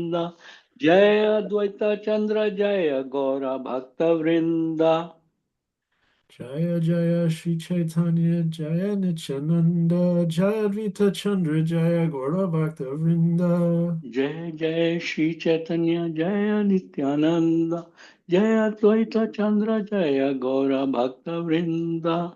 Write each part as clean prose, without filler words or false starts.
Nityananda, Jaya Advaita Chandra, Jaya Gaura Bhakta Vrinda. Jaya Jaya Shri Chaitanya Jaya Nityananda Jaya Advaita Chandra Jaya Gaura Bhakta Vrinda. Jai Jai Shri Chaitanya Jaya Nityananda Jaya Advaita Chandra Jaya Gaura Bhakta Vrinda.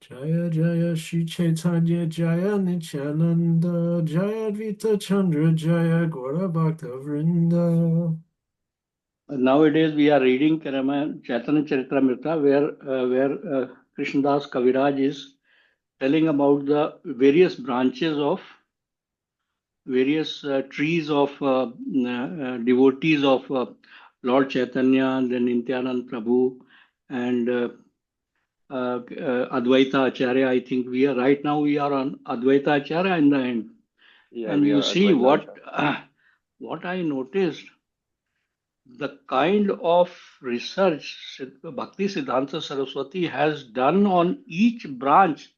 Jaya Jaya Shri Chaitanya Jaya Nityananda Jaya Advaita Chandra Jaya Gaura Bhakta Vrinda. Nowadays we are reading Chaitanya Charitamrita where Krishnadas Kaviraj is telling about the various branches of various trees of devotees of Lord Chaitanya, then Nityanand Prabhu, and Advaita Acharya. I think we are right now we are on Advaita Acharya in the end. Yeah, And we you are see Advaita what Acharya. what I noticed, the kind of research Bhakti Siddhanta Saraswati has done on each branch.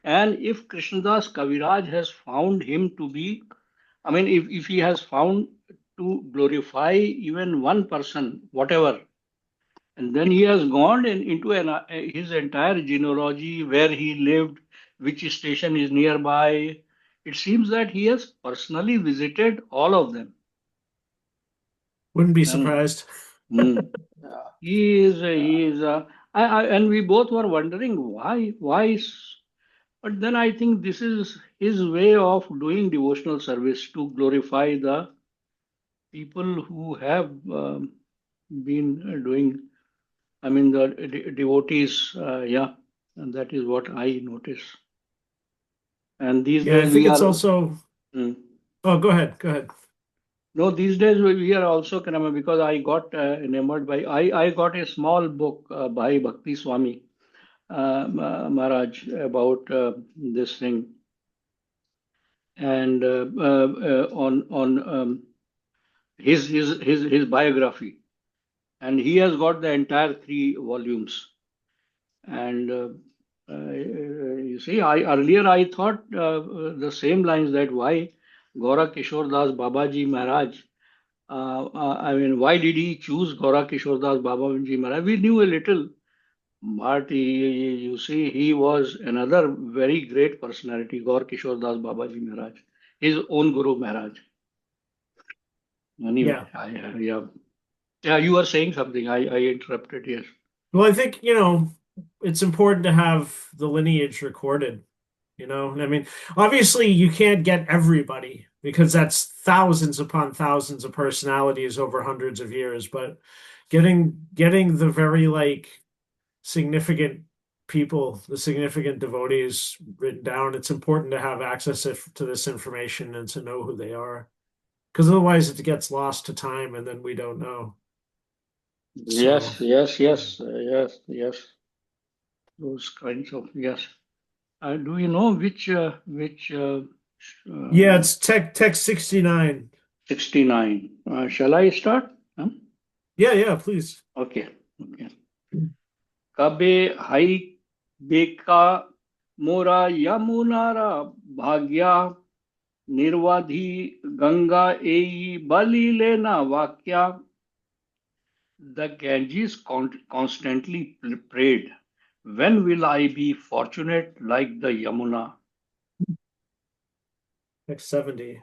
And if Krishnadas Kaviraj has found him to be, I mean, if he has found to glorify even one person, whatever, and then he has gone into his entire genealogy, where he lived, which station is nearby. It seems that he has personally visited all of them. Wouldn't be And surprised. hmm, Yeah, he yeah. is, and we both were wondering why. But then I think this is his way of doing devotional service to glorify the people who have been doing, I mean, the devotees, yeah, and that is what I notice. And these Yeah, I days think we it's are, also. mm, Oh, go ahead. Go ahead. no, these days we are also kind of, because I got enamored by, I got a small book by Bhakti Swami Maharaj about this thing, and on his biography, and he has got the entire 3 volumes. And you see, I earlier I thought the same lines, that why Gaura Kishore Das Babaji Maharaj. I mean, why did he choose Gaura Kishore Das Babaji Maharaj? We knew a little, but you see, he was another very great personality, Gaur Kishore Das Babaji Maharaj, his own Guru Maharaj. Anyway, Yeah. yeah, yeah, you were saying something. I interrupted. Yes. Well, I think, it's important to have the lineage recorded. I mean, obviously you can't get everybody because that's thousands upon thousands of personalities over hundreds of years, but getting the very significant people, the significant devotees written down, it's important to have access to this information and to know who they are. Because otherwise it gets lost to time and then we don't know. So Yes, yes, yes, yes. Those kinds of, yes. Do you know which yeah, uh, it's text 69. 69? Shall I start? Huh? Yeah, please. Okay. Okay. कबे हई बेका मोरा यमुनारा भाग्या निर्वाधी गंगा एई बलि लेना वाक्या. The Ganges constantly prayed, when will I be fortunate like the Yamuna? Text 70.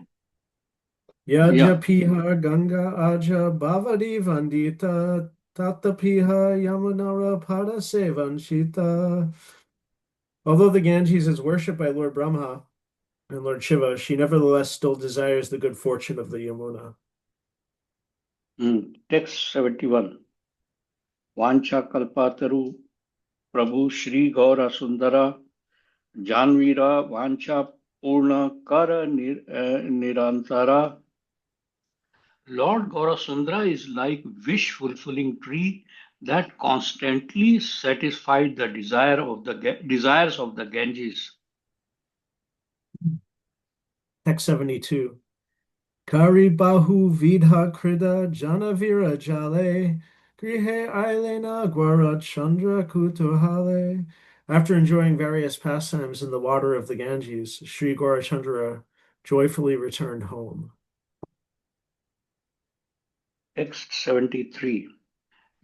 Yeah. Yajapiha Ganga Aja Bhavadi Vandita Tatapiha Yamunara Pada Sevanshita. Although the Ganges is worshipped by Lord Brahma and Lord Shiva, she nevertheless still desires the good fortune of the Yamuna. Text 71. Vancha Kalpataru Prabhu Shri Gaura Sundara Janvira Vancha Purna Kara Nirantara. Lord Gaurasundara is like wish fulfilling tree that constantly satisfied the desires of the Ganges. Text 72. Kari Bahu Vidha Krida Janavira Jale Grihe Ailena Gwara Chandra Kutuhale. After enjoying various pastimes in the water of the Ganges, Sri Gaurachandra joyfully returned home. Text 73.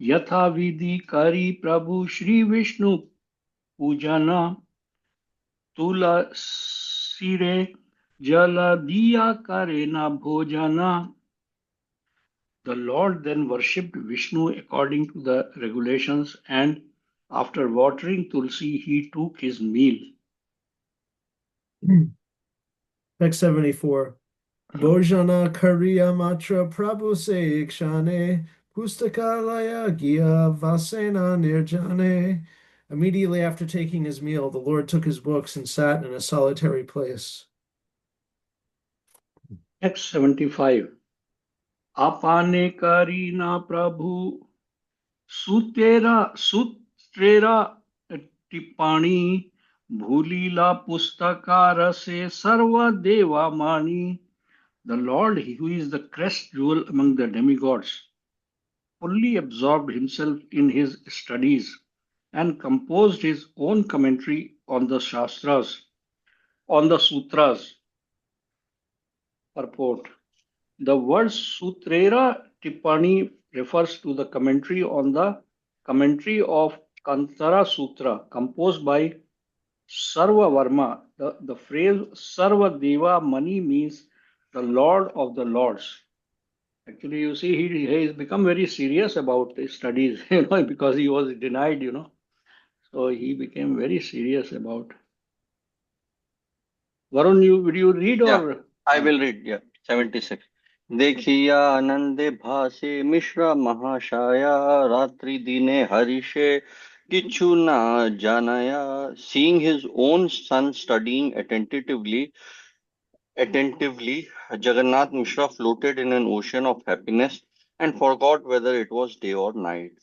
Yatha vidhi kari Prabhu Shri Vishnu pujana तुलसीरे जल दिया करे na bhojana. The Lord then worshipped Vishnu according to the regulations, and after watering Tulsi, he took his meal. Text 74. Bhojana Kariya Matra Prabhu Se Ikshane Pustakalaya Gya Vasena Nirjane. Immediately after taking his meal, the Lord took his books and sat in a solitary place. Text 75. Apane karina Prabhu Sutrera Tipani Bhulila Pustakara Se Sarva Deva Mani. The Lord, who is the crest jewel among the demigods, fully absorbed himself in his studies and composed his own commentary on the Shastras, on the Sutras. Purport. The word Sutrera Tippani refers to the commentary on the commentary of Kantara Sutra composed by Sarva Varma. The phrase Sarva Deva Mani means the Lord of the Lords. Actually, you see, he has become very serious about his studies, because he was denied. So he became very serious about. Varun, will you read Yeah, or? I will read. Yeah, 76. देखिया आनंदे भासे मिश्रा महाशया रात्रि दिने हरिषे किच्छु न जानया. Seeing his own son studying attentively, Jagannath Mishra floated in an ocean of happiness and forgot whether it was day or night.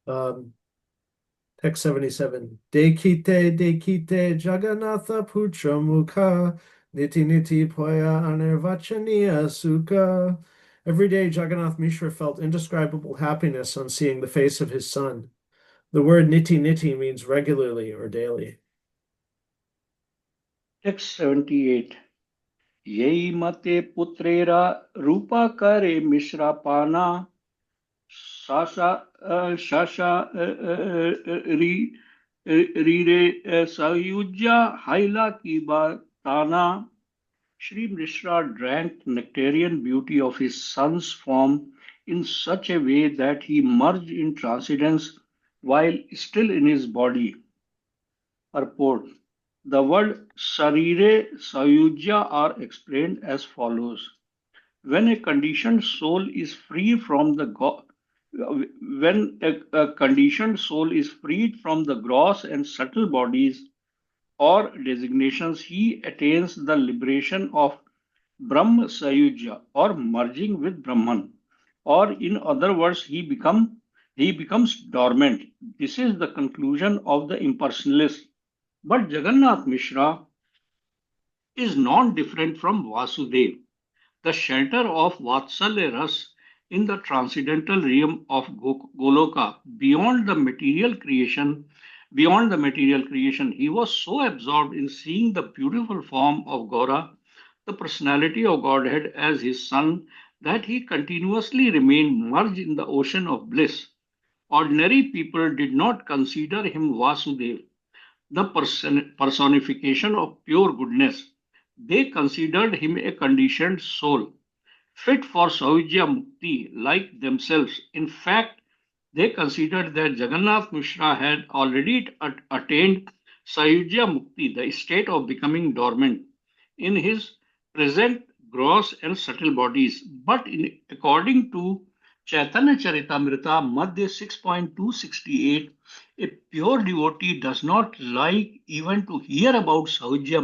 Um, Text 77. Dekite Jagannatha Putra Mukha Niti Niti Poya Anirvachaniya Sukha. Every day Jagannath Mishra felt indescribable happiness on seeing the face of his son. The word niti niti means regularly or daily. Text 78. Yei mate putrera rupa kare mishra pana shasha ri re sayujya haila ki tana. Shri Mishra drank nectarian beauty of his son's form in such a way that he merged in transcendence while still in his body. Purport. The word Sarire Sayujya are explained as follows. When a conditioned soul is free from the when a conditioned soul is freed from the gross and subtle bodies or designations, he attains the liberation of Brahma Sayujya or merging with Brahman, or in other words, he becomes dormant. This is the conclusion of the impersonalist. But Jagannath Mishra is non-different from Vasudev, the shelter of Vatsalya Ras in the transcendental realm of Goloka, beyond the material creation. He was so absorbed in seeing the beautiful form of Gaura, the personality of Godhead as his son, that he continuously remained merged in the ocean of bliss. Ordinary people did not consider him Vasudev, the personification of pure goodness. They considered him a conditioned soul, fit for Saujya Mukti like themselves. In fact, they considered that Jagannath Mishra had already attained Saujya Mukti, the state of becoming dormant, in his present gross and subtle bodies. But according to Chaitanya Charitamrita, Madhya 6.268, a pure devotee does not like even to hear about Saujya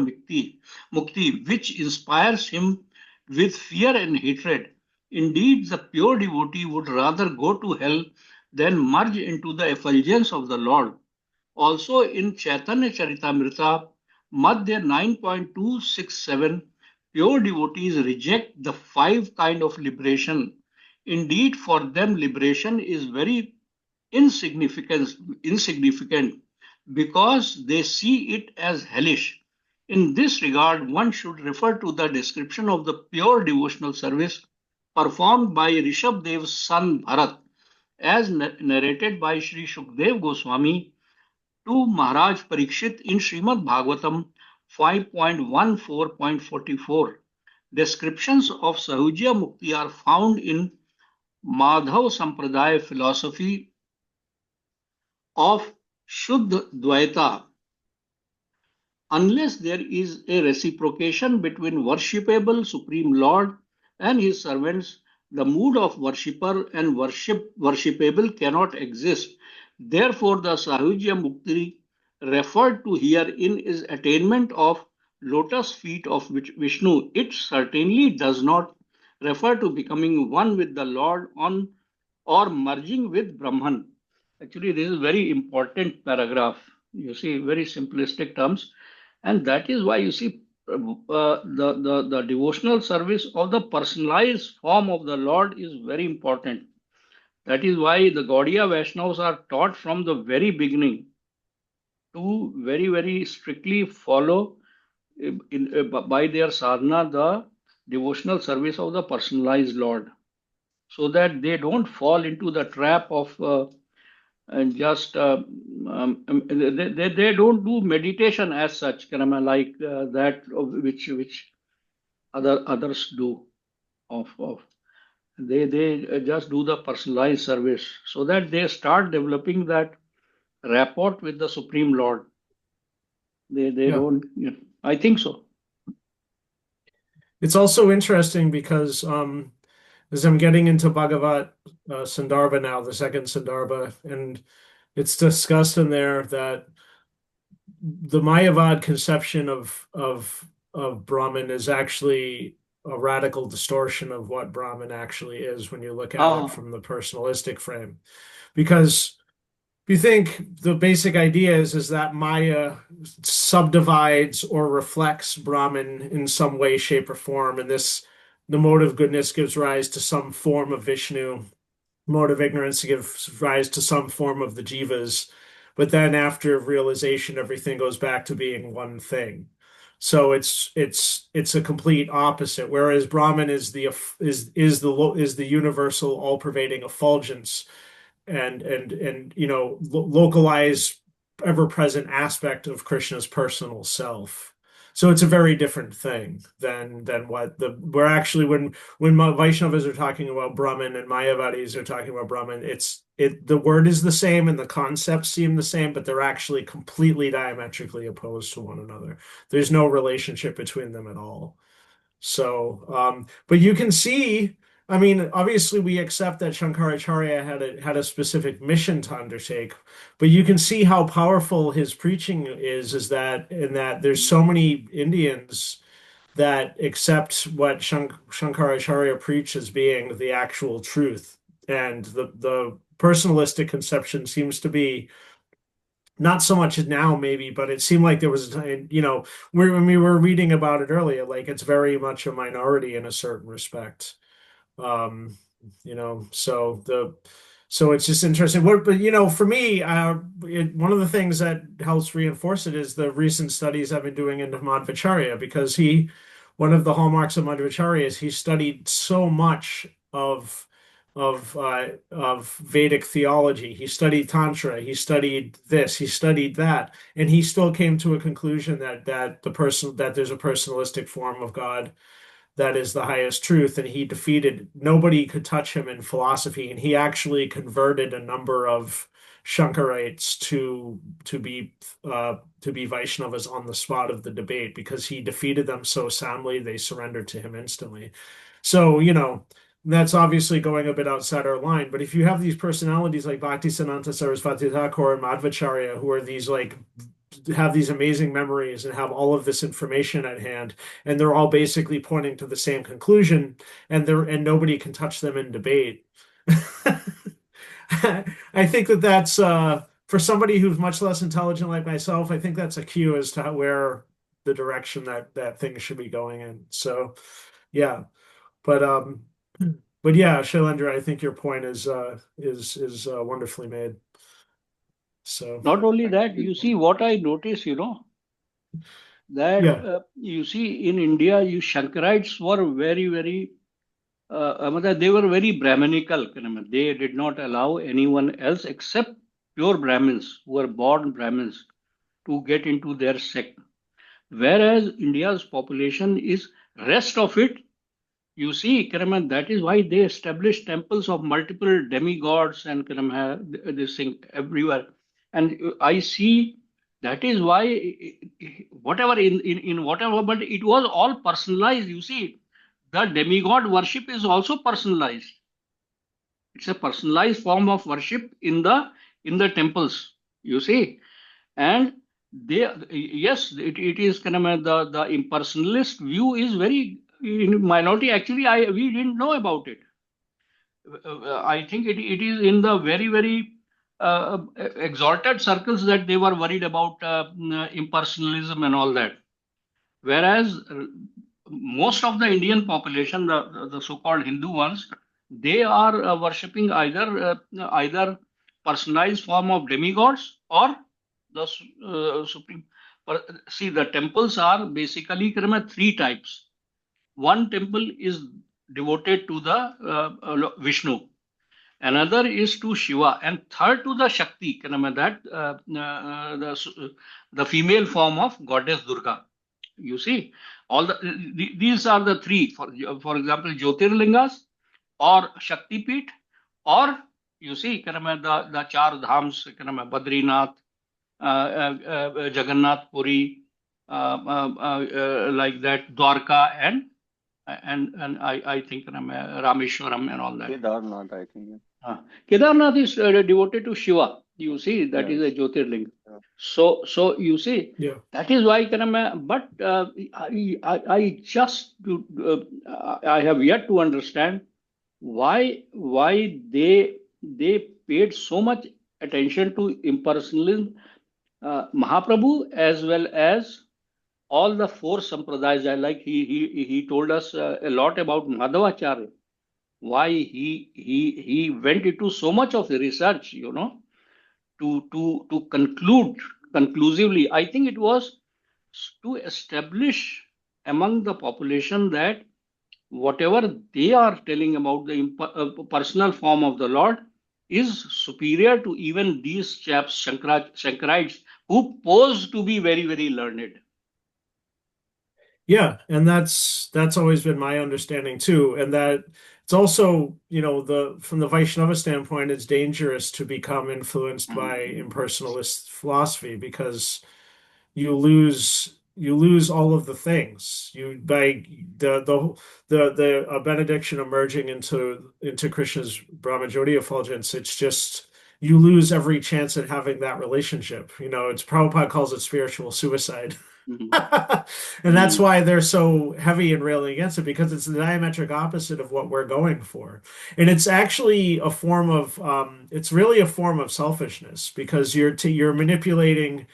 Mukti, which inspires him with fear and hatred. Indeed, the pure devotee would rather go to hell than merge into the effulgence of the Lord. Also in Chaitanya Charitamrita, Madhya 9.267, pure devotees reject the five kind of liberation. Indeed, for them, liberation is very insignificant because they see it as hellish. In this regard, one should refer to the description of the pure devotional service performed by Rishabdev's son Bharat, as narrated by Sri Shukdev Goswami to Maharaj Parikshit in Srimad Bhagavatam 5.14.44. Descriptions of Sahujya Mukti are found in Madhav Sampradaya philosophy of Shuddha Dvaita. Unless there is a reciprocation between worshipable Supreme Lord and his servants, the mood of worshipper and worshipable cannot exist. Therefore, the Sahujya Mukti referred to herein is attainment of lotus feet of Vishnu. It certainly does not refer to becoming one with the Lord on or merging with Brahman. Actually, this is very important paragraph. You see, very simplistic terms, and that is why you see the devotional service of the personalized form of the Lord is very important. That is why the Gaudiya Vaishnavas are taught from the very beginning to very strictly follow by their sadhana the devotional service of the personalized Lord, so that they don't fall into the trap of and just they don't do meditation as such, Karama, like that of which others do. Of they just do the personalized service, so that they start developing that rapport with the Supreme Lord. They Yeah. don't. I think so. It's also interesting because as I'm getting into Bhagavat Sandarbha now, the second Sandarbha, and it's discussed in there that the Mayavad conception of Brahman is actually a radical distortion of what Brahman actually is when you look at it Ah, from the personalistic frame. Because if you think the basic idea is that Maya subdivides or reflects Brahman in some way, shape, or form, and this the mode of goodness gives rise to some form of Vishnu, mode of ignorance gives rise to some form of the jivas, but then after realization, everything goes back to being one thing. So it's a complete opposite. Whereas Brahman is the universal, all-pervading effulgence and localized ever-present aspect of Krishna's personal self. So it's a very different thing than what the we're actually when Vaishnavas are talking about Brahman and Mayavadis are talking about Brahman, the word is the same and the concepts seem the same, but they're actually completely diametrically opposed to one another. There's no relationship between them at all. So, but you can see, I mean, obviously we accept that Shankaracharya had a specific mission to undertake, but you can see how powerful his preaching is that in that there's so many Indians that accept what Shankaracharya preached as being the actual truth. And the personalistic conception seems to be not so much now maybe, but it seemed like there was a time, when we were reading about it earlier, like it's very much a minority in a certain respect. Um, so it's just interesting. But for me, one of the things that helps reinforce it is the recent studies I've been doing into Madhvacharya, because one of the hallmarks of Madhvacharya is he studied so much of Vedic theology. He studied Tantra, he studied this, he studied that, and he still came to a conclusion that there's a personalistic form of God that is the highest truth, and he defeated nobody could touch him in philosophy, and he actually converted a number of Shankarites to be Vaishnavas on the spot of the debate because he defeated them so soundly they surrendered to him instantly. So, that's obviously going a bit outside our line, but if you have these personalities like Bhaktisiddhanta Sarasvati Thakur and Madhvacharya, who are these like have these amazing memories and have all of this information at hand, and they're all basically pointing to the same conclusion, and nobody can touch them in debate. I think that's for somebody who's much less intelligent like myself. I think that's a cue as to where the direction that thing should be going in. So, yeah, but yeah, Shailendra, I think your point is wonderfully made. So not only that, you see what I notice, that Yeah. you see in India, you Shankarites were very, very, they were very Brahminical. They did not allow anyone else except pure Brahmins who were born Brahmins to get into their sect. Whereas India's population is rest of it. You see, Karaman, that is why they established temples of multiple demigods and this thing everywhere. And I see that is why whatever in whatever, but it was all personalized. You see, the demigod worship is also personalized. It's a personalized form of worship in the temples. You see, and they yes it is kind of the impersonalist view is very in minority. Actually, I we didn't know about it. I think it is in the very very exalted circles that they were worried about impersonalism and all that, whereas most of the Indian population, the so-called Hindu ones, they are worshipping either personalized form of demigods or the supreme. See, the temples are basically three types. One temple is devoted to the Vishnu, another is to Shiva, and third to the Shakti, the female form of goddess Durga. You see, these are the three. For example, Jyotirlingas or Shakti Peeth, or you see, the Char Dhams, Badrinath, Jagannath Puri, like that, Dwarka, and I think Rameshwaram and all that. Kedarnath, I think. Kedarnath is devoted to Shiva. You see, that Yeah. is a Jyotirling. Yeah. So you see, Yeah. that is why, but I just I have yet to understand why they paid so much attention to impersonalism, Mahaprabhu as well as all the four sampradayas. Like he told us a lot about Madhavacharya, why he went into so much of the research, to conclude conclusively. I think it was to establish among the population that whatever they are telling about the personal form of the Lord is superior to even these chaps, Shankarites, who pose to be very, very learned. Yeah, and that's always been my understanding too. And that it's also, the from the Vaishnava standpoint, it's dangerous to become influenced by impersonalist philosophy because you lose all of the things. You by the benediction emerging into Krishna's Brahmajodi effulgence, it's just you lose every chance at having that relationship. It's Prabhupada calls it spiritual suicide. Mhm. And that's why they're so heavy and railing against it because it's the diametric opposite of what we're going for. And it's actually it's really a form of selfishness because you're manipulating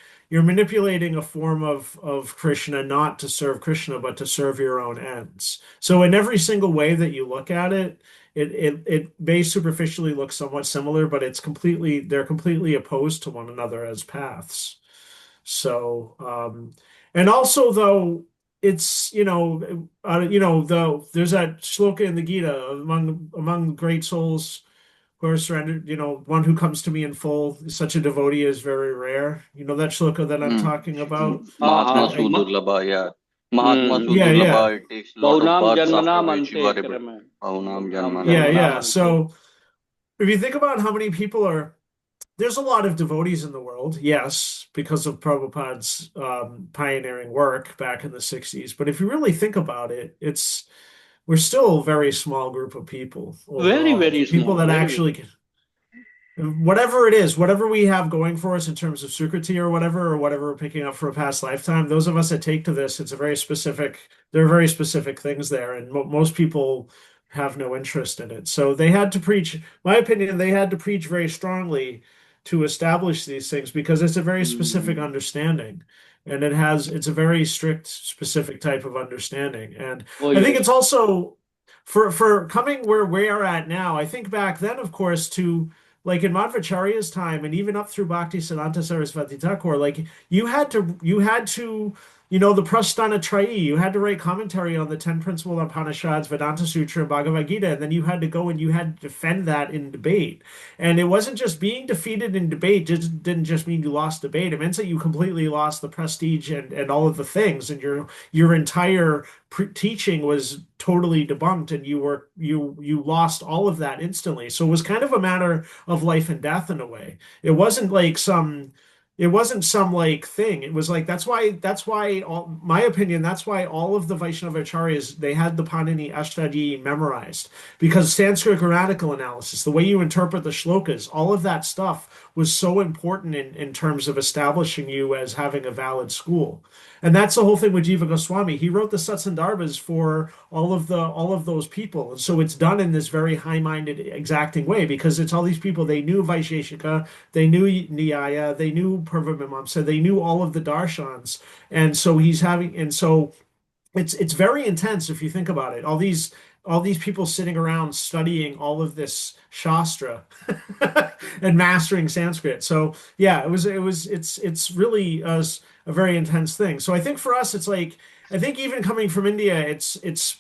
a form of Krishna not to serve Krishna but to serve your own ends. So in every single way that you look at it, it may superficially look somewhat similar, but they're completely opposed to one another as paths. So, and also though though there's that shloka in the Gita among great souls who are surrendered, one who comes to me in full, such a devotee is very rare. You know that shloka that I'm Hmm. talking about? Mahatma I Sudurlabha, yeah. Mahatma Hmm. Yeah, yeah, Sudurlabha, it takes a lot of Bahunam births after Janmanam which you Ante, are able. Bhavaunam Bahunam yeah, Janmanam Janmanam yeah. Ante. Ante. So if you think about how many people there's a lot of devotees in the world, yes, because of Prabhupada's pioneering work back in the 60s. But if you really think about it, we're still a very small group of people Very, overall. very People small, that very, very. actually whatever it is, whatever we have going for us in terms of Sukriti or whatever we're picking up for a past lifetime, those of us that take to this, there are very specific things there, and most people have no interest in it. So they had to preach, my opinion, they had to preach very strongly to establish these things because it's a very specific Hmm. understanding. And it's a very strict, specific type of understanding. And Oh, I think yes. it's also for coming where we are at now, I think back then, of course, to like in Madhvacharya's time and even up through Bhakti Siddhanta Sarasvati Thakur, like you had to the Prasthana Trayi. You had to write commentary on the 10 principal Upanishads, Vedanta Sutra, and Bhagavad Gita, and then you had to go and you had to defend that in debate. And it wasn't just being defeated in debate, just didn't just mean you lost debate. It meant that you completely lost the prestige and all of the things, and your entire teaching was totally debunked, and you lost all of that instantly. So it was kind of a matter of life and death in a way. It wasn't some like thing. It was like that's why my opinion, that's why all of the Vaishnava acharyas, they had the Panini Ashtadhyayi memorized, because Sanskrit grammatical analysis, the way you interpret the shlokas, all of that stuff was so important in terms of establishing you as having a valid school. And that's the whole thing with Jiva Goswami. He wrote the Satsandarbhas for all of those people. And so it's done in this very high-minded, exacting way, because it's all these people. They knew Vaisheshika, they knew Nyaya, they knew Purvamimamsa, they knew all of the darshans. And so it's very intense if you think about it. All these people sitting around studying all of this Shastra and mastering Sanskrit. So yeah, it's really a very intense thing. So I think for us, it's like, I think even coming from India, it's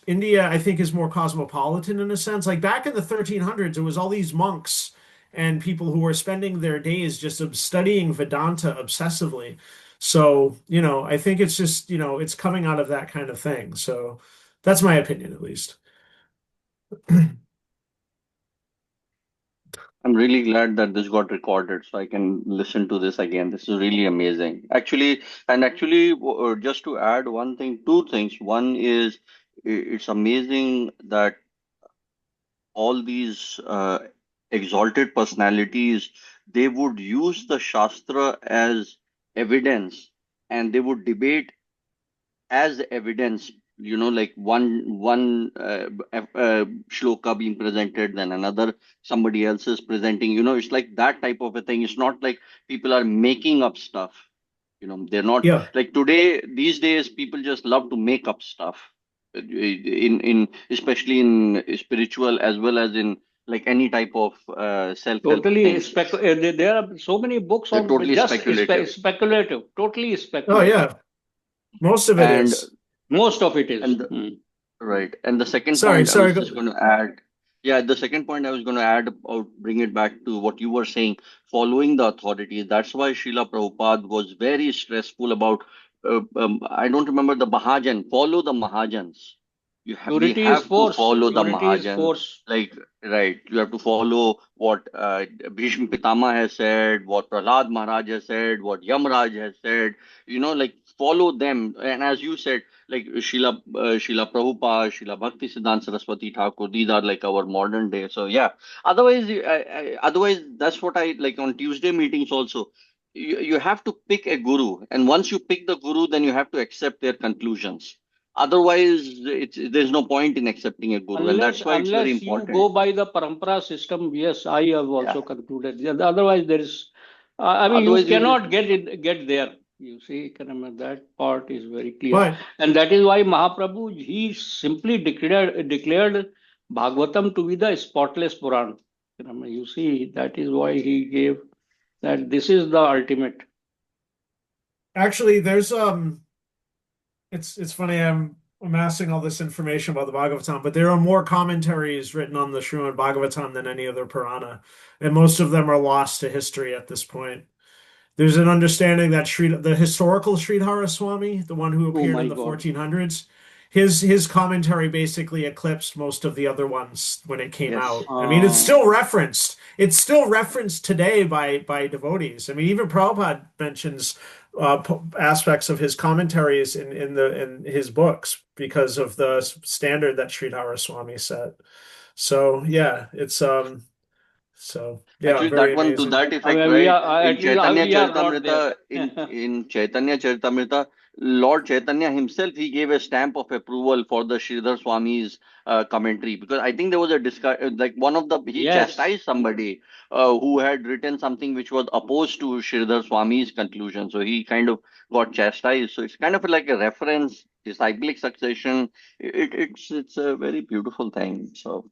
India, I think, is more cosmopolitan in a sense. Like back in the 1300s, it was all these monks and people who were spending their days just studying Vedanta obsessively. So, I think it's just, it's coming out of that kind of thing. So that's my opinion, at least. I'm really glad that this got recorded so I can listen to this again. This is really amazing. Actually, just to add one thing, two things. One is it's amazing that all these exalted personalities, they would use the Shastra as evidence, and they would debate as evidence, like one shloka being presented, then another, somebody else is presenting. It's like that type of a thing. It's not like people are making up stuff. They're not Yeah. like today. These days, people just love to make up stuff, in especially in spiritual as well as in like any type of self-help Totally things. spec. There are so many books They're on totally just speculative. speculative, totally Oh, speculative. yeah. Most of it and is. Most of it is. and Right. And the second Sorry, point I sorry. was just going to add, yeah, the second point I was going to add, or bring it back to what you were saying, following the authorities. That's why Srila Prabhupada was very stressful about, I don't remember the Mahajan, follow the Mahajans. We Purity is have to force. follow the Purity is Mahajan. force. Like, right, you have to follow what Bhishma Pitama has said, what Prahlad Maharaj has said, what Yamraj has said, like follow them. And as you said, like Srila Prabhupada, Srila Bhakti Siddhanta Saraswati Thakur, these are like our modern day. So yeah. Otherwise, that's what I like on Tuesday meetings also. You have to pick a guru, and once you pick the guru, then you have to accept their conclusions. Otherwise, there's no point in accepting a guru, and Unless that's why it's very unless you go important. by the parampara system, yes, I have Yeah. also concluded. Yeah, otherwise, there is. I mean, you Otherwise, you cannot get there. You see, that part is very clear, But and that is why Mahaprabhu, he simply declared Bhagavatam to be the spotless Puran. You see, that is why he gave that this is the ultimate. actually, it's funny. I'm amassing all this information about the Bhagavatam, but there are more commentaries written on the Srimad Bhagavatam than any other Purana, and most of them are lost to history at this point. There's an understanding that the historical Sridhara Swami, the one who Oh appeared in my the God. 1400s, his commentary basically eclipsed most of the other ones when it came yes. out. I mean, it's Uh, still referenced. It's still referenced today by devotees. I mean, even Prabhupada mentions aspects of his commentaries in his books because of the standard that Sridhara Swami set. So yeah, Actually, very that one to amazing. that I effect, mean, we right? are In at least Chaitanya we are not there. Charitamrita, in Chaitanya Charitamrita, Lord Chaitanya himself, he gave a stamp of approval for the Sridhar Swami's commentary, because I think there was a like one of the he Yes. chastised somebody who had written something which was opposed to Sridhar Swami's conclusion, so he kind of got chastised. So it's kind of like a reference, disciplic succession. It's a very beautiful thing. So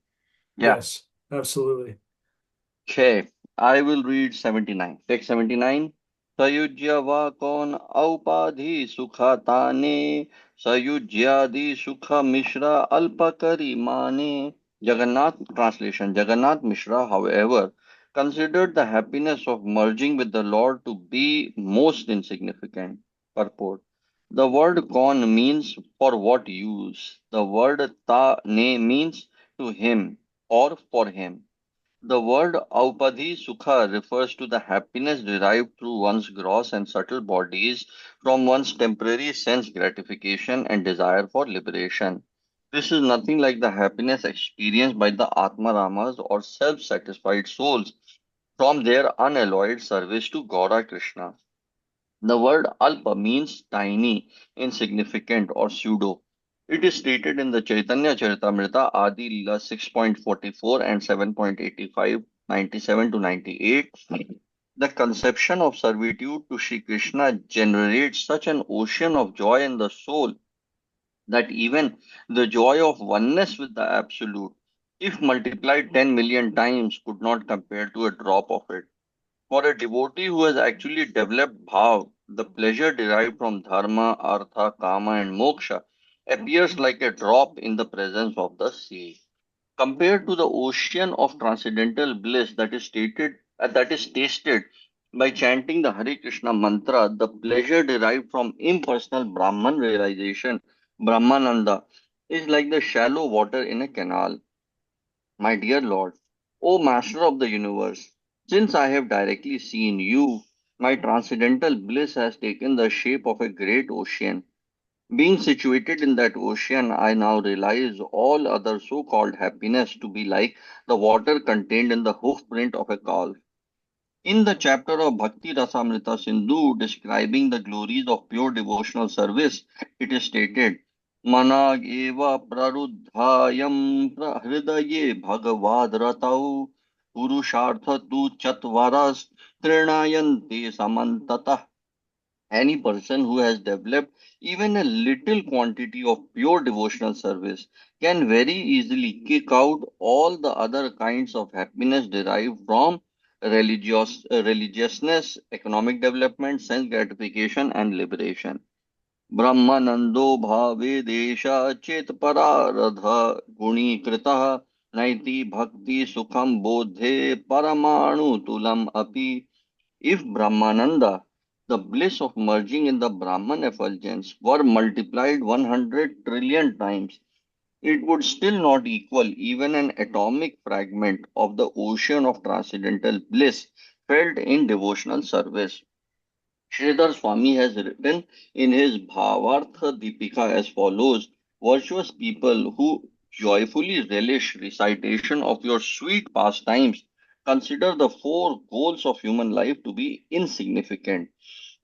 yeah. Yes, absolutely. Okay, I will read 79. Take 79. सयुज्य वा कौन औपाधि सुखाताने सयुज्यादि सुख मिश्रा अल्प करी माने. Jagannath translation. Jagannath Mishra, however, considered the happiness of merging with the Lord to be most insignificant. Purport. The word kon means for what use. The word ta ne means to him or for him. The word Aupadhi Sukha refers to the happiness derived through one's gross and subtle bodies from one's temporary sense gratification and desire for liberation. This is nothing like the happiness experienced by the Atmaramas or self satisfied souls from their unalloyed service to Gaura Krishna. The word Alpa means tiny, insignificant, or pseudo. It is stated in the Chaitanya Charitamrita Adi Lila 6.44 and 7.85, 97 to 98. The conception of servitude to Sri Krishna generates such an ocean of joy in the soul that even the joy of oneness with the Absolute, if multiplied 10 million times, could not compare to a drop of it. For a devotee who has actually developed bhav, the pleasure derived from dharma, artha, kama, and moksha appears like a drop in the presence of the sea. Compared to the ocean of transcendental bliss that is tasted by chanting the Hare Krishna mantra, the pleasure derived from impersonal Brahman realization, Brahmananda, is like the shallow water in a canal. My dear Lord, O Master of the universe, since I have directly seen you, my transcendental bliss has taken the shape of a great ocean. Being situated in that ocean, I now realize all other so called happiness to be like the water contained in the hoof print of a calf. In the chapter of Bhakti Rasamrita Sindhu describing the glories of pure devotional service, it is stated, Manag eva praruddhayam hridaye bhagavad ratau purushartha tu chatvaras trinayanti samantatah. Any person who has developed even a little quantity of pure devotional service can very easily kick out all the other kinds of happiness derived from religiousness, economic development, sense gratification, and liberation. Brahmanando bhave desha chet pararadha guni kritah naiti bhakti sukham bodhe paramanu tulam api. If Brahmananda, the bliss of merging in the Brahman effulgence, were multiplied 100 trillion times, it would still not equal even an atomic fragment of the ocean of transcendental bliss felt in devotional service. Sridhar Swami has written in his Bhavartha Deepika as follows: Virtuous people who joyfully relish recitation of your sweet pastimes consider the four goals of human life to be insignificant.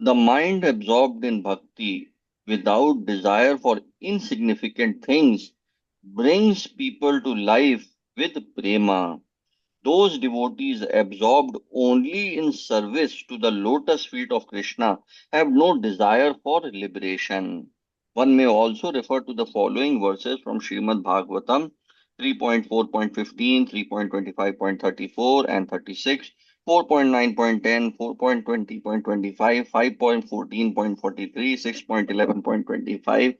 The mind absorbed in bhakti without desire for insignificant things brings people to life with prema. Those devotees absorbed only in service to the lotus feet of Krishna have no desire for liberation. One may also refer to the following verses from Srimad Bhagavatam 3.4.15, 3.25.34 and 36, 4.9.10, 4.20.25, 5.14.43, 6.11.25,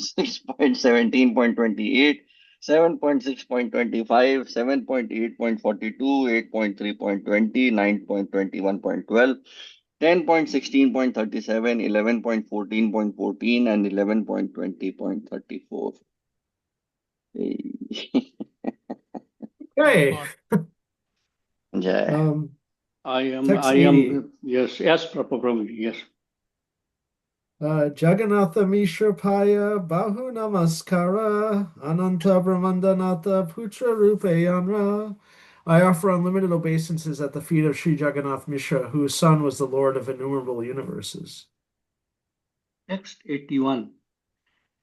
6.17.28, 7.6.25, 7.8.42, 8.3.20, 9.21.12, 10.16.37, 11.14.14, and 11.20.34. Okay. Jai. Text 80. Yes, Prabhupada, yes. Jagannatha Mishra Paya Bahu Namaskara Ananta Brahmandanatha Putra Rupe Yanra. I offer unlimited obeisances at the feet of Sri Jagannath Mishra, whose son was the Lord of innumerable universes. Text 81.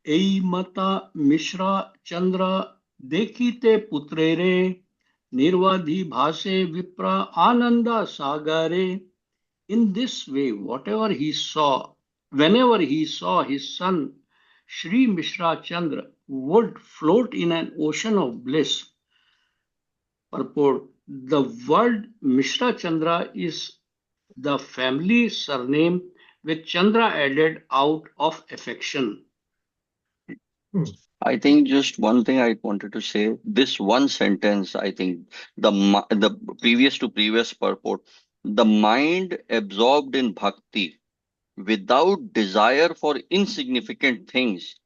Ei mata Mishra Chandra dekite putrere nirvadhi bhase vipra ananda sagare. In this way, whenever he saw his son Sri Mishra Chandra would float in an ocean of bliss. Purport: the word Mishra Chandra is the family surname with Chandra added out of affection. I think just one thing I wanted to say. This one sentence, I think the previous to previous purport, the mind absorbed in bhakti without desire for insignificant things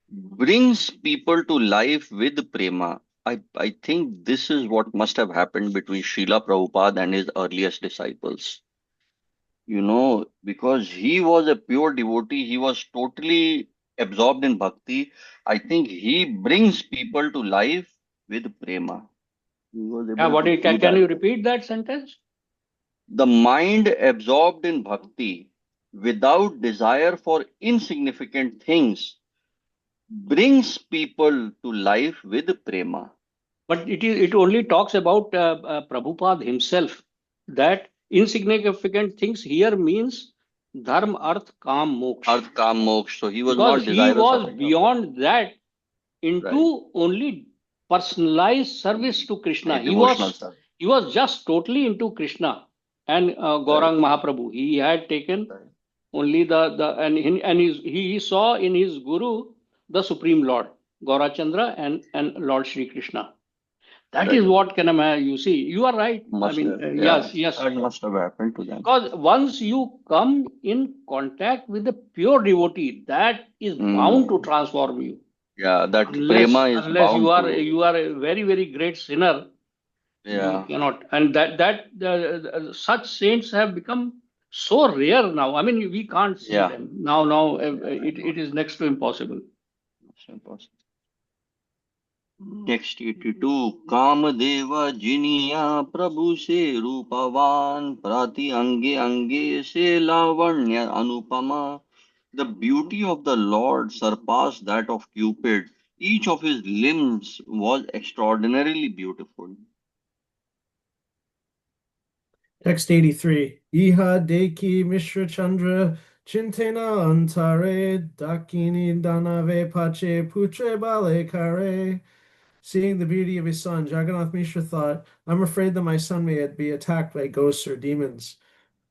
brings people to life with prema. I think this is what must have happened between Srila Prabhupada and his earliest disciples. Because he was a pure devotee, he was totally absorbed in bhakti. I think he brings people to life with prema. He was Yeah, able to do can that. you repeat that sentence? The mind absorbed in bhakti without desire for insignificant things brings people to life with prema. But it only talks about Prabhupada himself. That insignificant things here means dharma, arth, kam, moksha. Arth, kam, moksha. So he was Because not he desirous of was any of that. beyond that Right. into only personalized service to Krishna. Right. Devotional stuff. He was just totally into Krishna and Right. Gaurang Mahaprabhu. He had taken Right. only the and he saw in his guru the Supreme Lord, Gaurachandra and Lord Shri Krishna. That is Right. what Kanama, you see. You are right. I Must mean, have. Yeah. yes, yes. That must have happened to them. Because once you come in contact with the pure devotee, that is bound to Mm. transform you. Yeah. That Unless prema is unless bound to. you are a very very great sinner, you Yeah. cannot. And such saints have become so rare now. I mean, we can't see Yeah. them now. Yeah. It is next to impossible. It's impossible. Text 82 Kamadeva जिनिया प्रभु से रूपवान प्रति अंगे अंगे से लावण्य Anupama. The beauty of the Lord surpassed that of Cupid. Each of his limbs was extraordinarily beautiful. Text 83. Iha deki Mishra Chandra Chintena Antare Dakini Danave Pache Putre Bale Kare. Seeing the beauty of his son, Jagannath Mishra thought, I'm afraid that my son may be attacked by ghosts or demons.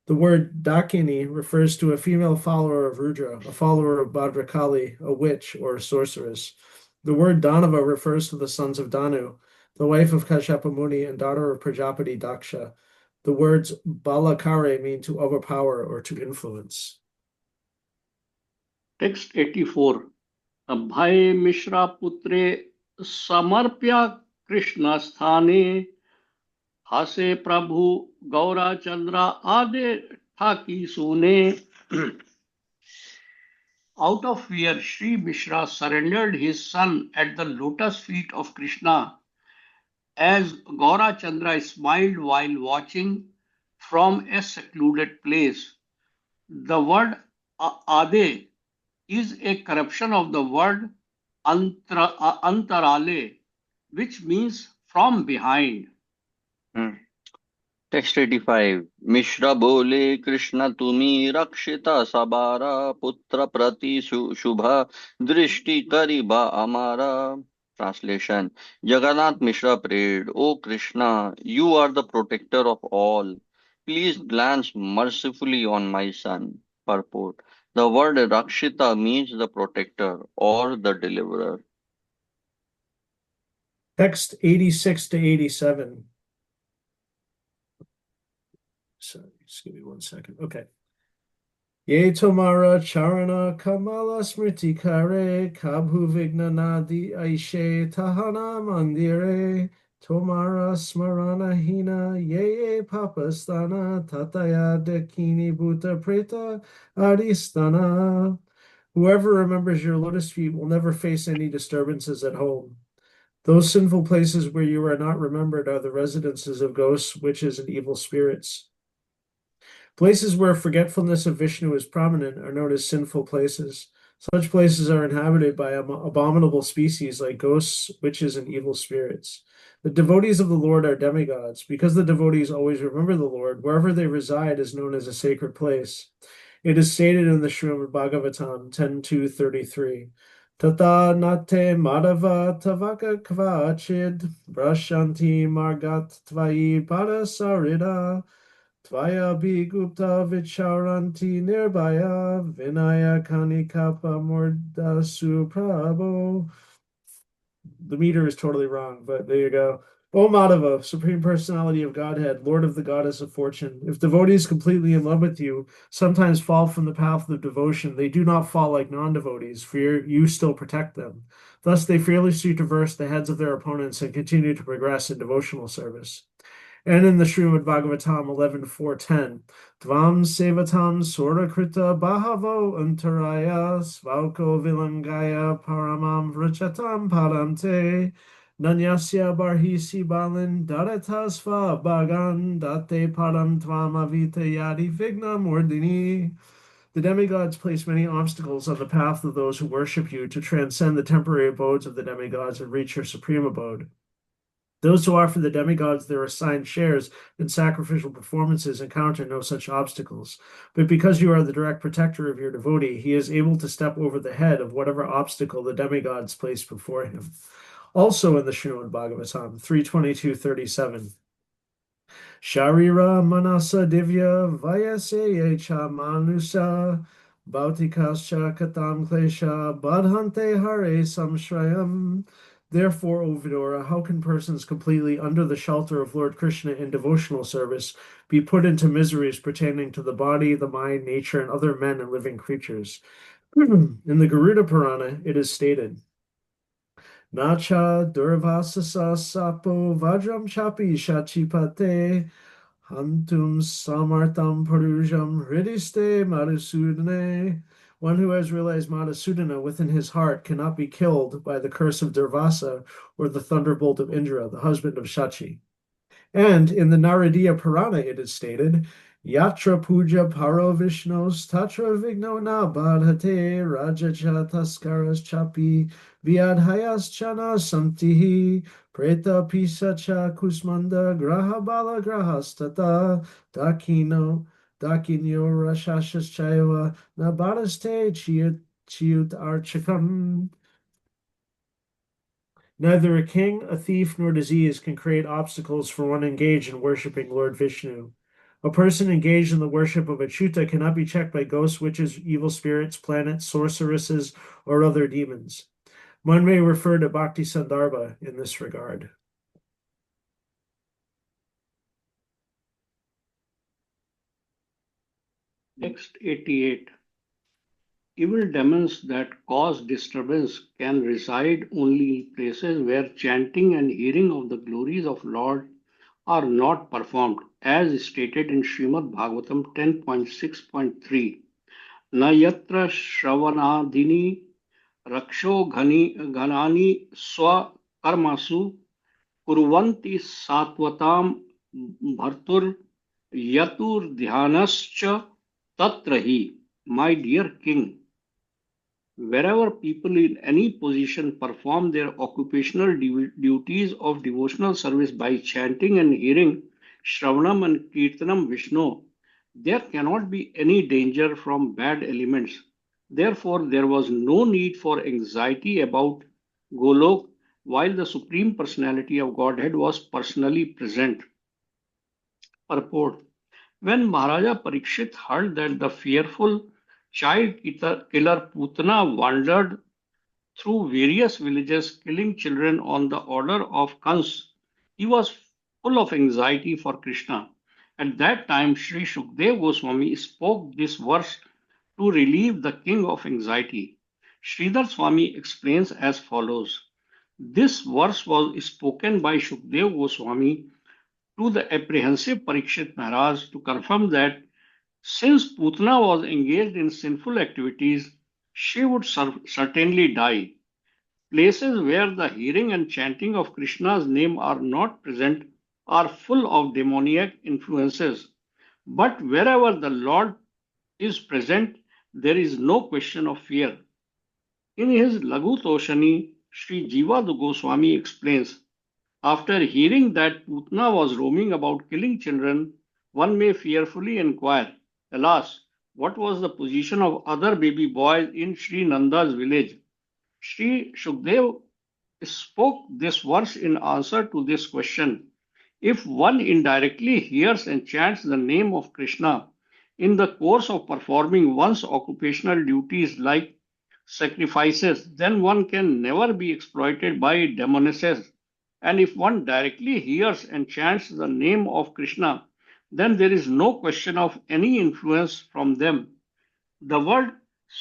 The word Dakini refers to a female follower of Rudra, a follower of Bhadrakali, a witch or a sorceress. The word Danava refers to the sons of Danu, the wife of Kashyapa Muni and daughter of Prajapati Daksha. The words Balakare mean to overpower or to influence. Text 84. Abhay Mishra Putre Samarpya Krishna Sthane Hase Prabhu Gaura Chandra Ade Thaki Sune. Out of fear, Sri Mishra surrendered his son at the lotus feet of Krishna as Gaura Chandra smiled while watching from a secluded place. The word Ade is a corruption of the word Antarale, which means from behind. Hmm. Text 85 Mishra बोले कृष्ण तुम्ही रक्षिता सबारा पुत्र प्रति शुभ दृष्टि करिबा अमारा. Translation. Jagannath Mishra prayed, O Krishna, you are the protector of all. Please glance mercifully on my son. Purport. The word Rakshita means the protector or the deliverer. Text 86 to 87. Sorry, just give me 1 second. Okay. Ye tomara charana kamala smriti kare kabhu vigna nadi aishe tahana mandire tomara smarana hina ye papastana tataya dakini bhuta preta adistana. Whoever remembers your lotus feet will never face any disturbances at home. Those sinful places where you are not remembered are the residences of ghosts, witches, and evil spirits. Places where forgetfulness of Vishnu is prominent are known as sinful places. Such places are inhabited by abominable species like ghosts, witches, and evil spirits. The devotees of the Lord are demigods. Because the devotees always remember the Lord, wherever they reside is known as a sacred place. It is stated in the Srimad Bhagavatam 10.2.33. Tata nate madhava tavaka kvachid brashanti margat tvai parasarida Tvaya Bigupta Vicharanti Nirbhaya Vinaya Kanikapa Murda Suprabho. The meter is totally wrong, but there you go. O Madhava, Supreme Personality of Godhead, Lord of the Goddess of Fortune, if devotees completely in love with you sometimes fall from the path of devotion, they do not fall like non-devotees, for you still protect them. Thus they fearlessly traverse the heads of their opponents and continue to progress in devotional service. And in the Srimad Bhagavatam 11.4.10, Tvam Sevatam Surakrita Bahavo Antaraya Svauko Vilangaya Paramam Vrachatam Padante Nanyasya Barhisi Balin Daratasva Bhagan Date Padam Tvam Avita Yadi Vigna Mordini. The demigods place many obstacles on the path of those who worship you to transcend the temporary abodes of the demigods and reach your supreme abode. Those who offer the demigods their assigned shares in sacrificial performances encounter no such obstacles. But because you are the direct protector of your devotee, he is able to step over the head of whatever obstacle the demigods place before him. Also in the Srimad Bhagavatam 3:22-37. Sharira Manasa Divya Vayaseyecha Manusa Bhautikascha Katam Klesha Badhante Hare Samshrayam. Therefore, O Vidura, how can persons completely under the shelter of Lord Krishna in devotional service be put into miseries pertaining to the body, the mind, nature, and other men and living creatures? In the Garuda Purana, it is stated, Nacha Durvasasa Sapo Vajram Chapi Shachipate Hantum Samartam Parujam Hridiste Madhusudane. One who has realized Madhusudana within his heart cannot be killed by the curse of Durvasa or the thunderbolt of Indra, the husband of Shachi. And in the Naradiya Purana it is stated, Yatra puja paro vishnos tatra vigno na badhate rajacha taskaras chapi viadhayas chana samtihi preta pisacha kusmanda graha bala grahastata dakinyo rashashas chayava nabadaste chiut archakam. Neither a king, a thief, nor disease can create obstacles for one engaged in worshiping Lord Vishnu. A person engaged in the worship of Achyuta cannot be checked by ghosts, witches, evil spirits, planets, sorceresses, or other demons. One may refer to Bhakti Sandarbha in this regard. Text 88. Evil demons that cause disturbance can reside only in places where chanting and hearing of the glories of Lord are not performed, as stated in Srimad Bhagavatam 10.6.3. Na yatra shravanadini raksho ghanani swa karmasu kurvanti satvatam bhartur yatur dhyanascha tatrahi. My dear king, wherever people in any position perform their occupational duties of devotional service by chanting and hearing Shravanam and Kirtanam Vishnu, there cannot be any danger from bad elements. Therefore, there was no need for anxiety about Golok while the Supreme Personality of Godhead was personally present. Purport. When Maharaja Parikshit heard that the fearful child killer Putana wandered through various villages killing children on the order of Kans, he was full of anxiety for Krishna. At that time, Sri Shukdev Goswami spoke this verse to relieve the king of anxiety. Sridhar Swami explains as follows. This verse was spoken by Shukdev Goswami to the apprehensive Parikshit Maharaj to confirm that since Putana was engaged in sinful activities, she would certainly die. Places where the hearing and chanting of Krishna's name are not present are full of demoniac influences. But wherever the Lord is present, there is no question of fear. In his Laghu Toshani, Sri Jiva Goswami explains, after hearing that Putna was roaming about killing children, one may fearfully inquire, alas, what was the position of other baby boys in Sri Nanda's village? Sri Shukdev spoke this verse in answer to this question. If one indirectly hears and chants the name of Krishna in the course of performing one's occupational duties like sacrifices, then one can never be exploited by demonesses. And if one directly hears and chants the name of Krishna, then there is no question of any influence from them. The word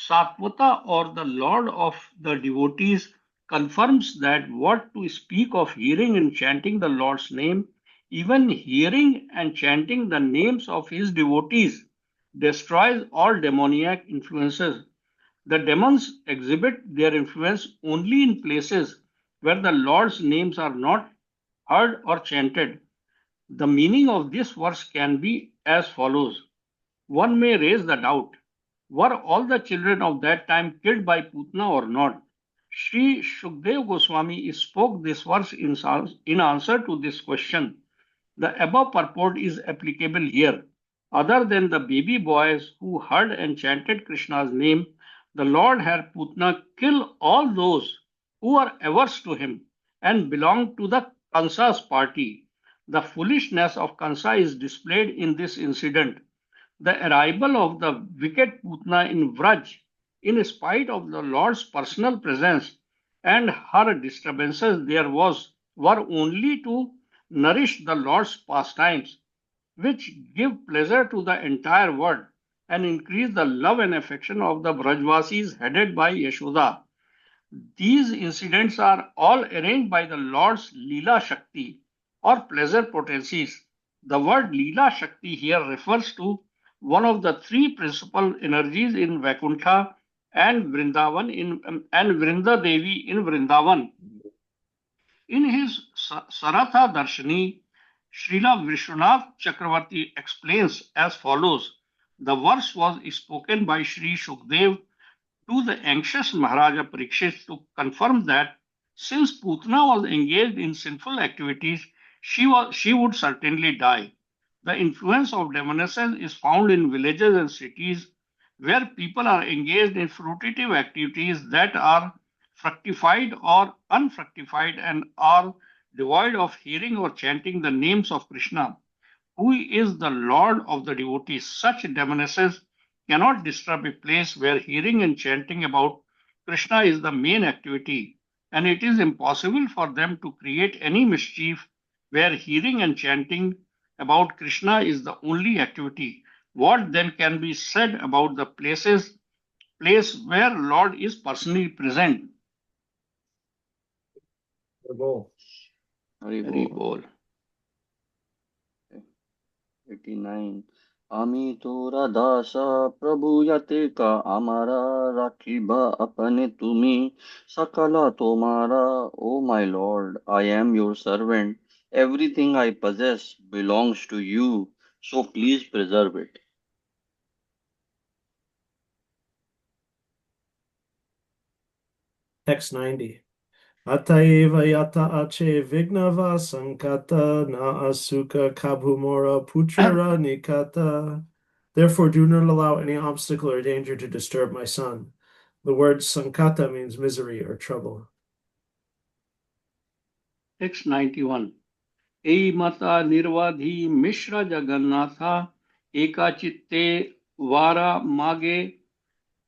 Satvata or the Lord of the devotees confirms that what to speak of hearing and chanting the Lord's name, even hearing and chanting the names of his devotees destroys all demoniac influences. The demons exhibit their influence only in places where the Lord's names are not heard or chanted. The meaning of this verse can be as follows. One may raise the doubt, were all the children of that time killed by Putna or not? Sri Shukdev Goswami spoke this verse in answer to this question. The above purport is applicable here. Other than the baby boys who heard and chanted Krishna's name, the Lord had Putna kill all those who are averse to him and belong to the Kansa's party. The foolishness of Kansa is displayed in this incident. The arrival of the wicked Putna in Vraj, in spite of the Lord's personal presence and her disturbances there were only to nourish the Lord's pastimes, which give pleasure to the entire world and increase the love and affection of the Brajvasis headed by Yashoda. These incidents are all arranged by the Lord's Leela Shakti or pleasure potencies. The word Leela Shakti here refers to one of the three principal energies in Vaikuntha and Vrinda Devi in Vrindavan. In his Saratha Darshani, Srila Vishwanath Chakravarti explains as follows. The verse was spoken by Sri Shukdev to the anxious Maharaja Parikshit to confirm that since Putna was engaged in sinful activities, she would certainly die. The influence of demonesses is found in villages and cities where people are engaged in fruitive activities that are fructified or unfructified and are devoid of hearing or chanting the names of Krishna, who is the Lord of the devotees. Such demonesses cannot disturb a place where hearing and chanting about Krishna is the main activity, and it is impossible for them to create any mischief where hearing and chanting about Krishna is the only activity. What then can be said about the place where Lord is personally present? Hari Hari Bol. Bol. 89 আমি তোরা দাসা প্রভু যাতে কা আমারা রাখিবা apane tumi sakala tomara. O my lord, I am your servant, everything I possess belongs to you, so please preserve it. Text 90. Ataiva yata ache vignava sankata na asuka kabhumora putrara nikata. Therefore, do not allow any obstacle or danger to disturb my son. The word sankata means misery or trouble. Text 91. Ei mata nirvadhi mishra jagannatha ekachitte vara mage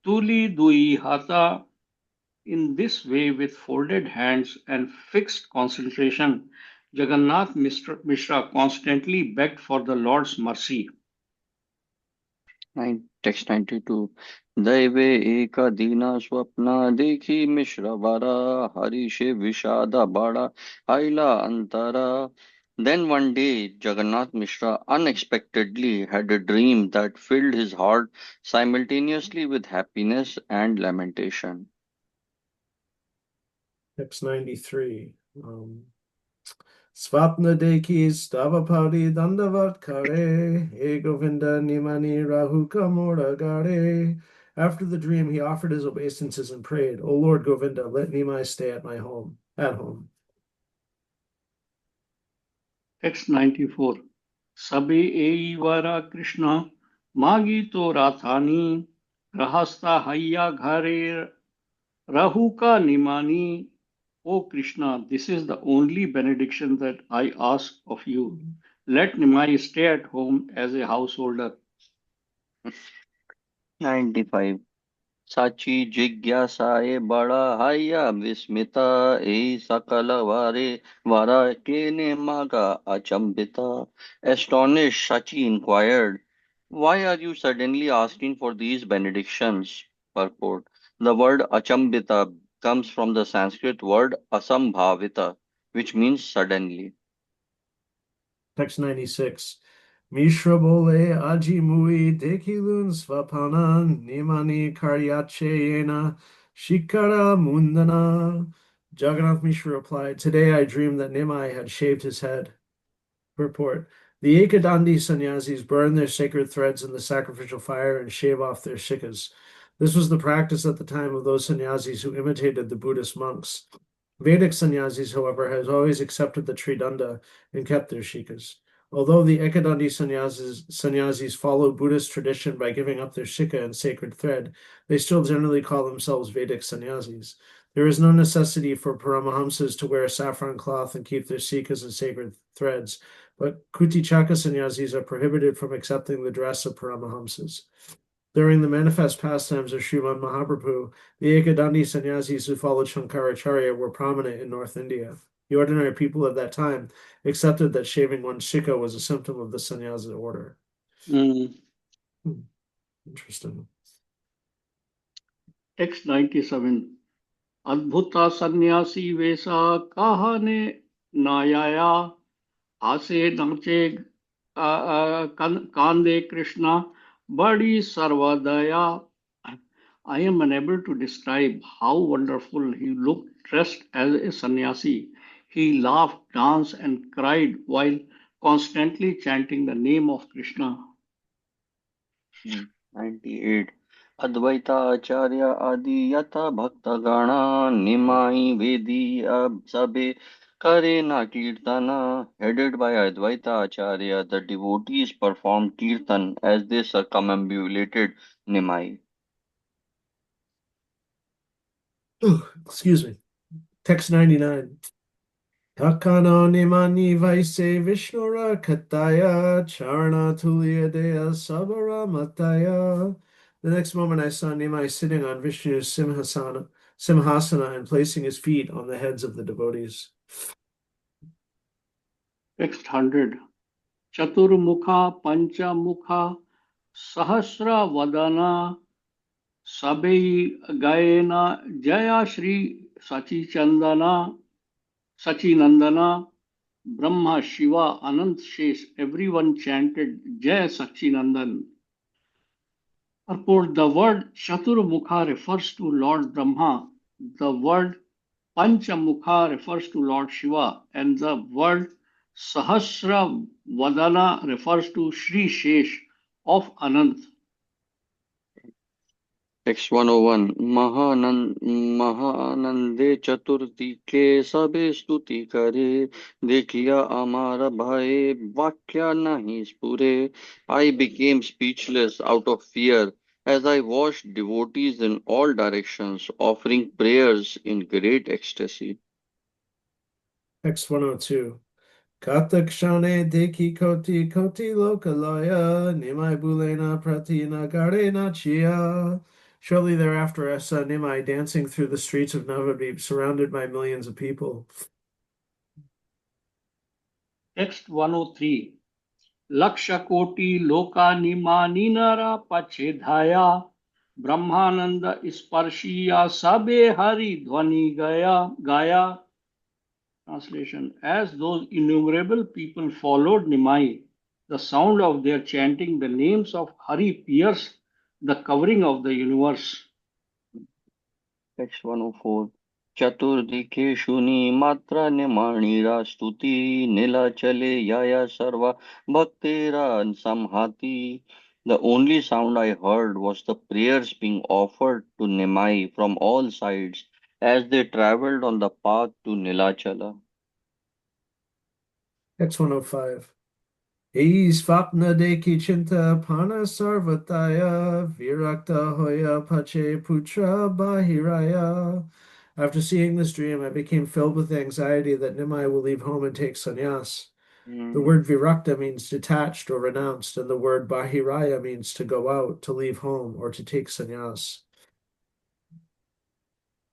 tuli dui hata. In this way, with folded hands and fixed concentration, Jagannath Mishra constantly begged for the Lord's mercy. Text 92 दैवे एक दीना स्वप्न देखी मिश्र वरा हरिषे विषाद बड़ा haila antara. Then one day Jagannath Mishra unexpectedly had a dream that filled his heart simultaneously with happiness and lamentation. Text 93. Svapna deki stavapadi dandavat kare, e govinda nimani rahuka moragare. After the dream, he offered his obeisances and prayed, O Lord Govinda, let Nimai stay at home. Text 94. Sabe ei vara Krishna magi to rathani rahasta hayya ghare rahuka nimani. O Krishna, this is the only benediction that I ask of you. Let Nimai stay at home as a householder. 95. साची जिज्ञासाए बड़ा हाया विस्मिता ए सकल वारे वारा के ने मागा achambita. Astonished, Sachi inquired, why are you suddenly asking for these benedictions? Purport. The word achambita comes from the Sanskrit word asambhavita, which means suddenly. Text 96. Mishra bole aji mui dekilun svapanan nimani karyachayena shikara mundana. Jagannath Mishra replied, today I dreamed that Nimai had shaved his head. Purport. The Ekadandi sannyasis burn their sacred threads in the sacrificial fire and shave off their shikhas. This was the practice at the time of those sannyasis who imitated the Buddhist monks. Vedic sannyasis, however, has always accepted the Tridanda and kept their shikhas. Although the Ekadandi sannyasis follow Buddhist tradition by giving up their shikha and sacred thread, they still generally call themselves Vedic sannyasis. There is no necessity for Paramahamsas to wear saffron cloth and keep their sikhas and sacred threads, but Kutichaka sannyasis are prohibited from accepting the dress of Paramahamsas. During the manifest pastimes of Sriman Mahaprabhu, the Ekadandi sannyasis who followed Shankaracharya were prominent in North India. The ordinary people of that time accepted that shaving one's shikha was a symptom of the sannyasa order. Interesting. Text 97. Adbhuta sannyasi vesa kahane nayaya ase nache kande Krishna badi sarvadaya. I am unable to describe how wonderful he looked dressed as a sannyasi. He laughed, danced, and cried while constantly chanting the name of Krishna. 98. Advaita Acharya Adi Yata Bhakta Gana Nimai Vedi Sabe Karena Kirtana. Headed by Advaita Acharya, the devotees performed Kirtan as they circumambulated Nimai. Excuse me. Text 99. Takano nimani vaise Vishnura kataya charna tulia dea sabara mataya. The next moment I saw Nimai sitting on Vishnu's simhasana and placing his feet on the heads of the devotees. Text 100. Chaturmukha Panchamukha Sahasra Vadana Sabai Gayena Jaya Shri Sachinandana Brahma Shiva Anant Shesh. Everyone chanted Jaya Sachinandan. Purport. The word Chaturmukha refers to Lord Brahma. The word Panchamukha refers to Lord Shiva, and the word Sahasra Vadana refers to Sri Shesh of Anant. Text 101. Mahanande Chaturthi ke sabe stuti kare dekhiya amara bhaye vakya nahi spure. I became speechless out of fear as I watched devotees in all directions offering prayers in great ecstasy. Text 102. Katakshane deki koti koti lokalaya Nimai bulena pratina garena chia. Shortly thereafter, I saw Nimai dancing through the streets of Navadvip, surrounded by millions of people. Text 103. Laksha Koti Loka Nima Ninara Pachedhaya Brahmananda Sparshiya Sabe Hari Dhvani Gaya. Translation. As those innumerable people followed Nimai, the sound of their chanting the names of Hari pierced the covering of the universe. Text 104. चतुर्दिके शुनि मात्रा निमाणीरा स्तुति नीलाचले याया सर्वा भक्तेरा samhati. The only sound I heard was the prayers being offered to Nimai from all sides as they traveled on the path to Nilachala. Text 105. Svapna deki chinta pana sarvataya virakta hoya pache putra bahiraya. After seeing this dream, I became filled with anxiety that Nimai will leave home and take sannyas. The Hmm. word virakta means detached or renounced, and the word bahiraya means to go out, to leave home, or to take sannyas.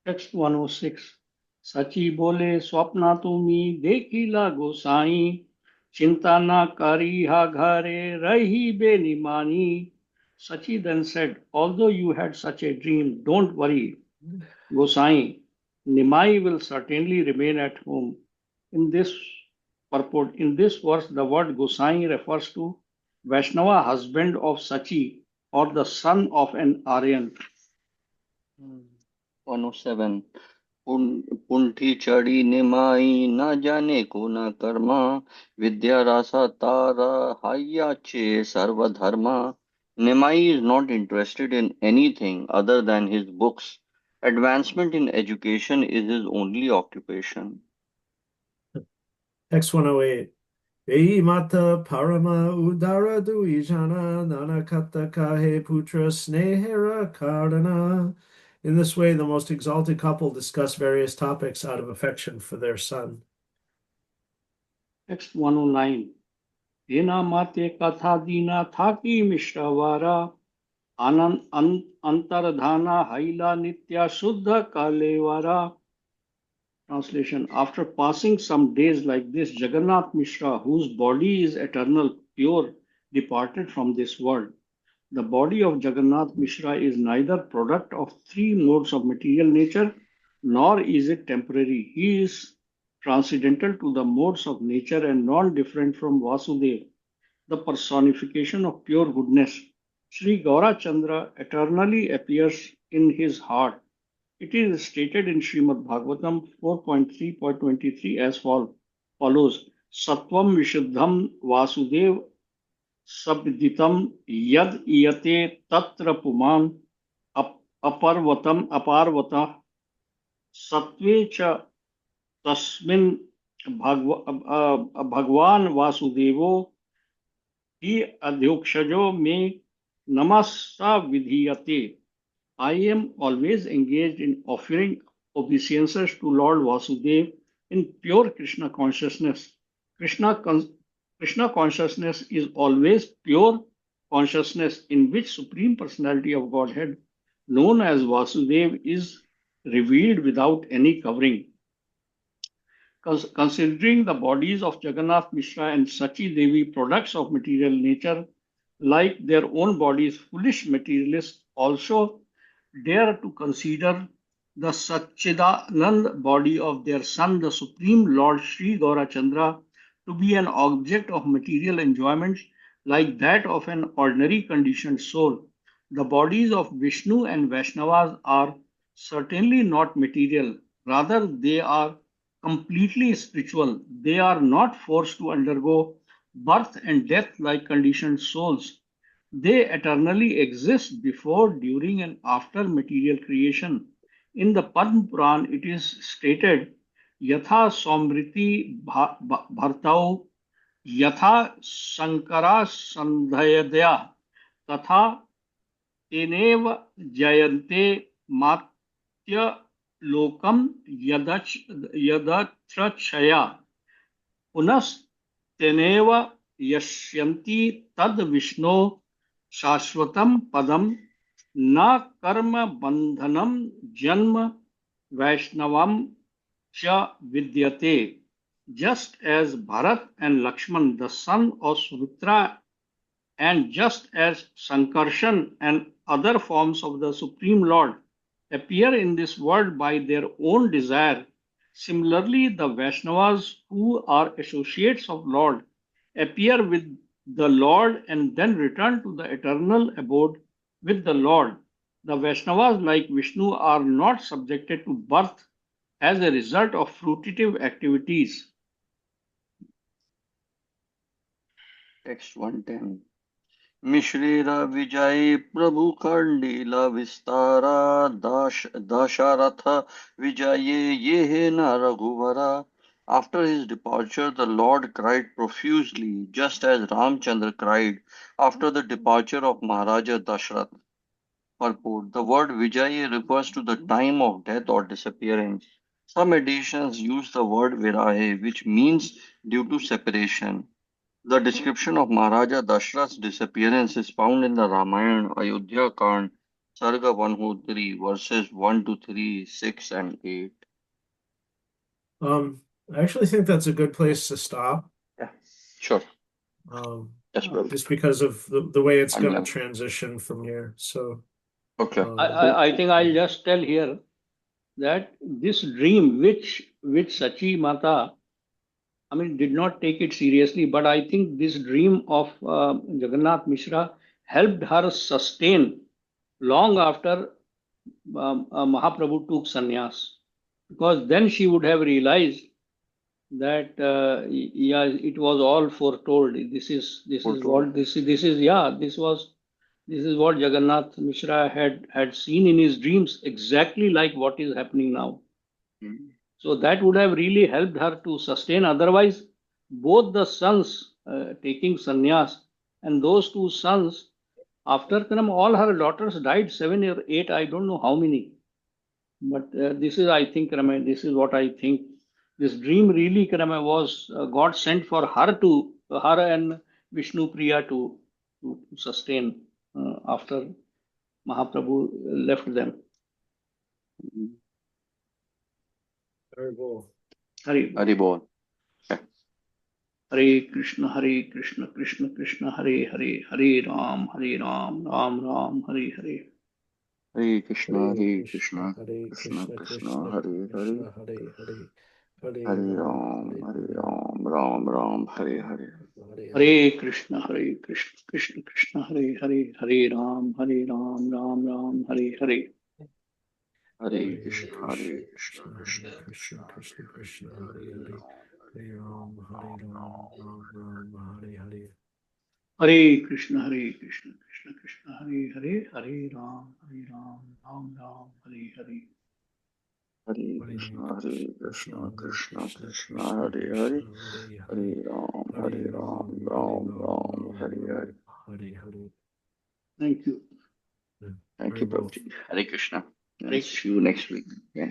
Text 106. सची बोले स्वप्ना तुम्ही देखिला गोसाई चिंता ना करी हा घरे रही बेनिमानी. Sachi then said, although you had such a dream, don't worry, Gosai. Nimai will certainly remain at home. In this purport, in this verse, the word Gosai refers to Vaishnava husband of Sachi or the son of an Aryan. 107 पुंठी चढ़ी निमाई ना जाने को न कर्मा विद्या रासा तारा हाया चे सर्वधर्मा. Nimai is not interested in anything other than his books. Advancement in education is his only occupation. Text 108. Ei mata parama udara duijana nanakata kahe putra snehera karana. In this way, the most exalted couple discuss various topics out of affection for their son. Text 109. Hena mate katha dina thaki mishravara antardhana haila nitya shuddha kalevara. Translation. After passing some days like this, Jagannath Mishra, whose body is eternal, pure, departed from this world. The body of Jagannath Mishra is neither product of three modes of material nature, nor is it temporary. He is transcendental to the modes of nature and non-different from Vasudev, the personification of pure goodness. Sri Gaurachandra eternally appears in his heart. It is stated in Srimad Bhagavatam 4.3.23 as follows. Sattvam Vishuddham Vasudev Sabditam Yad Iyate Tatra Puman Aparvata Sattve Cha Tasmin Bhagwan Vasudevo Hi Adhyukshajo Me Namasa Vidhiyate. I am always engaged in offering obeisances to Lord Vasudeva in pure Krishna consciousness. Krishna, Krishna consciousness is always pure consciousness in which Supreme Personality of Godhead, known as Vasudeva, is revealed without any covering. Considering the bodies of Jagannath Mishra and Sachi Devi products of material nature, like their own bodies, foolish materialists also dare to consider the Satchidanand body of their son, the Supreme Lord Sri Gaurachandra, to be an object of material enjoyment like that of an ordinary conditioned soul. The bodies of Vishnu and Vaishnavas are certainly not material, rather, they are completely spiritual. They are not forced to undergo birth and death like conditioned souls. They eternally exist before, during, and after material creation. In the Padma Puran, it is stated, Yatha Somriti Bhartau Yatha Sankara Sandhayadya Tatha Tenev Jayante Matya Lokam Yadatrachaya पुनस्तेनेव यस्यन्ति तद विष्णो शाश्वतं पदम न कर्म बंधनम जन्म वैष्णवम च विद्यते. Just as Bharat and Lakshman, the son of Sumitra, and just as Sankarshan and other forms of the Supreme Lord appear in this world by their own desire, similarly the Vaishnavas, who are associates of Lord, appear with the Lord and then return to the eternal abode with the Lord. The Vaishnavas, like Vishnu, are not subjected to birth as a result of fruitive activities. Text 110 मिश्रेरा विजय प्रभु खंडीला विस्तारा दशरथ विजय ये है न रघुवरा. After his departure, the Lord cried profusely, just as Ramchandra cried after the departure of Maharaja Dashrath. Purport. The word Vijay refers to the time of death or disappearance. Some editions use the word Virahe, which means due to separation. The description of Maharaja Dashrath's disappearance is found in the Ramayana, Ayodhya Kand, Sarga 103, verses 1 to 3, 6, and 8. I actually think that's a good place to stop. Yeah, sure. Yes, Prabhu. Just because of the way it's And going to transition from here. So, okay. I think I'll just tell here that this dream, which Sachi Mata, I mean, did not take it seriously, but I think this dream of Jagannath Mishra helped her sustain long after Mahaprabhu took sannyas, because then she would have realized that yeah, it was all foretold. This is Foretold. what this is yeah, this is what Jagannath Mishra had seen in his dreams, exactly like what is happening now. Hmm. So that would have really helped her to sustain. Otherwise, both the sons taking sannyas and those two sons, after Kanam, all her daughters died, 7 or 8, I don't know how many. But this is, I think, Kanam, this is what I think. This dream really, Kanam, was God sent for her and Vishnu Priya to sustain after Mahaprabhu left them. very cool. Hari. Hari Bol. Okay. Hare Krishna, Krishna Krishna, Hare Hare, Hare Ram, Ram Ram, Hare Hare. Hare Krishna, Hare Hare Krishna, Krishna Krishna, Krishna, Krishna Hare Hare, Krishna, Hare Hare, Hare Ram, Ram Ram, Hare Hare. Hare Krishna, Krishna Krishna, Hare Hare, Hare Ram, Ram Ram, Hare Hare. Hare Krishna, Krishna Hare Krishna, Krishna Krishna, Hare Hare, Hare Ram, Ram Ram, Hare Hare. Hare Krishna, Krishna Krishna, Hare Hare, Hare Ram, Ram Ram, Hare Hare. Hare Krishna, Krishna Krishna, Hare Hare, Hare Ram, Hare Hare. Thank you. Thank you, Prabhuji. Hare Krishna. Hare See you next week. Yeah.